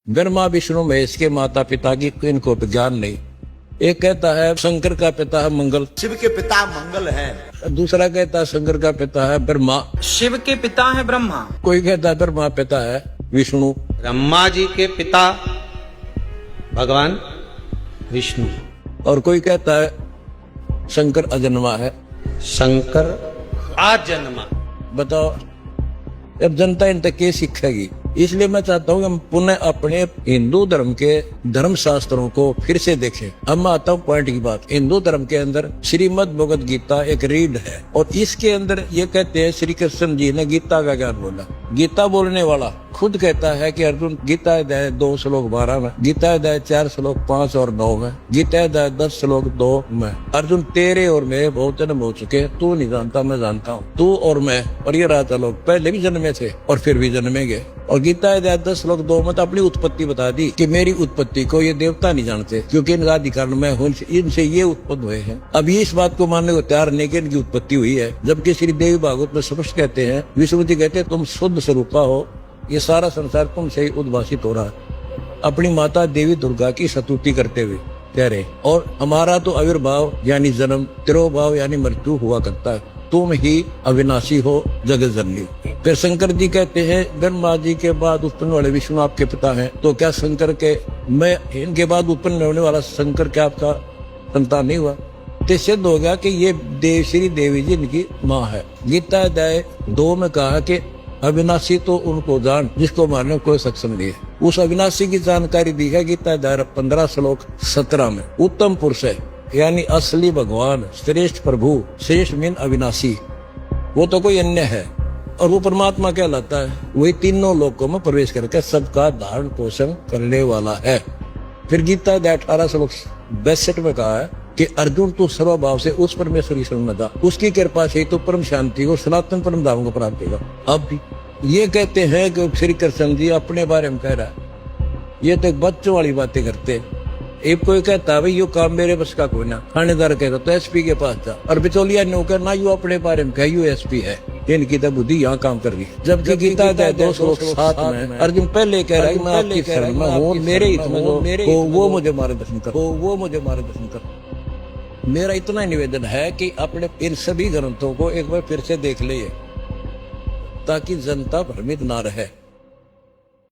ब्रह्मा विष्णु महेश के माता पिता की इनको ज्ञान नहीं। एक कहता है शंकर का पिता है मंगल, शिव के पिता मंगल है। दूसरा कहता है शंकर का पिता है ब्रह्मा, शिव के पिता है ब्रह्मा। कोई कहता है ब्रह्मा पिता है विष्णु, ब्रह्मा जी के पिता भगवान विष्णु, और कोई कहता है शंकर अजन्मा है। शंकर आजन्मा। बताओ अब जनता इन तक के सीखेगी। इसलिए मैं चाहता हूँ कि हम पुनः अपने हिंदू धर्म के धर्म शास्त्रों को फिर से देखें। अब मैं आता हूँ पॉइंट की बात। हिंदू धर्म के अंदर श्रीमद् भगवद गीता एक रीड है और इसके अंदर ये कहते हैं श्री कृष्ण जी ने गीता का ज्ञान बोला। गीता बोलने वाला खुद कहता है कि अर्जुन गीता अध्याय 2 श्लोक 12 में, गीता अध्याय 4 श्लोक 5 और 9 में, गीता अध्याय 10 श्लोक 2 में, अर्जुन तेरे और मेरे बहुत जन्म हो चुके, तू नहीं जानता मैं जानता हूँ, तू और मैं और ये राजा लोग पहले भी जन्मे थे और फिर भी जन्मेंगे। और गीता अध्याय 10 श्लोक 2 में तो अपनी उत्पत्ति बता दी कि मेरी उत्पत्ति को ये देवता नहीं जानते क्योंकि इनका अधिकार मैं हूँ, इनसे ये उत्पन्न हुए हैं। अब ये इस बात को मानने को तैयार नहीं कि इनकी उत्पत्ति हुई है, जबकि श्री देवी भागवत में स्पष्ट कहते हैं, विष्णु जी कहते हैं तुम शुद्ध स्वरूपा हो, ये सारा संसार तुमसे ही उद्भाषित हो रहा है। अपनी माता देवी दुर्गा की स्तुति करते हुए कह रहे, और हमारा तो आविर्भाव यानी जन्म, तिरोभाव यानी मृत्यु हुआ करता है, तुम ही अविनाशी हो जगत जननी। फिर शंकर जी कहते हैं ब्रह्मा जी के बाद उत्पन्न वाले विष्णु आपके पिता हैं, तो क्या शंकर के मैं इनके बाद उत्पन्न होने वाला शंकर क्या आपका संतान नहीं हुआ? तो सिद्ध हो गया कि ये देव श्री देवी जी इनकी माँ है। गीता अध्याय 2 में कहा कि अविनाशी तो उनको जान जिसको मारने में कोई सक्षम नहीं है। उस अविनाशी की जानकारी दी है गीता अध्याय 15 श्लोक 17 में। उत्तम पुरुष है यानी असली भगवान, श्रेष्ठ प्रभु, श्रेष्ठ मीन अविनाशी, वो तो कोई अन्य है और वो परमात्मा कहलाता है। वही तीनों लोकों में प्रवेश करके सबका धारण पोषण करने वाला है। फिर गीता अध्याय 18 श्लोक 62 में कहा है कि अर्जुन तू सर्वभाव से उस परमेश्वर की शरण में था, उसकी कृपा से तो परम शांति को सनातन परम धाम को प्राप्त होगा। अब भी ये कहते हैं कि श्री कृष्ण जी अपने बारे में कह रहा है, ये तो बच्चों वाली बातें करते। एक कोई कहता है भाई यो काम मेरे बस का कोई ना, थानेदार कहता तो एसपी के पास जा, और बिचौलिया ने कहना ना यू अपने बारे में कह यू एसपी है, इनकी तो बुद्धि यहाँ काम कर रही है। जबकि गीता अध्याय 2 श्लोक 7 में अर्जुन पहले कह रहा है मैं आपकी शरण में हूँ, मेरे हित में वो मुझे मार्गदर्शन कर, वो मुझे मार्गदर्शन कर। मेरा इतना निवेदन है कि अपने इन सभी ग्रंथों को एक बार फिर से देख ले ताकि जनता भ्रमित ना रहे।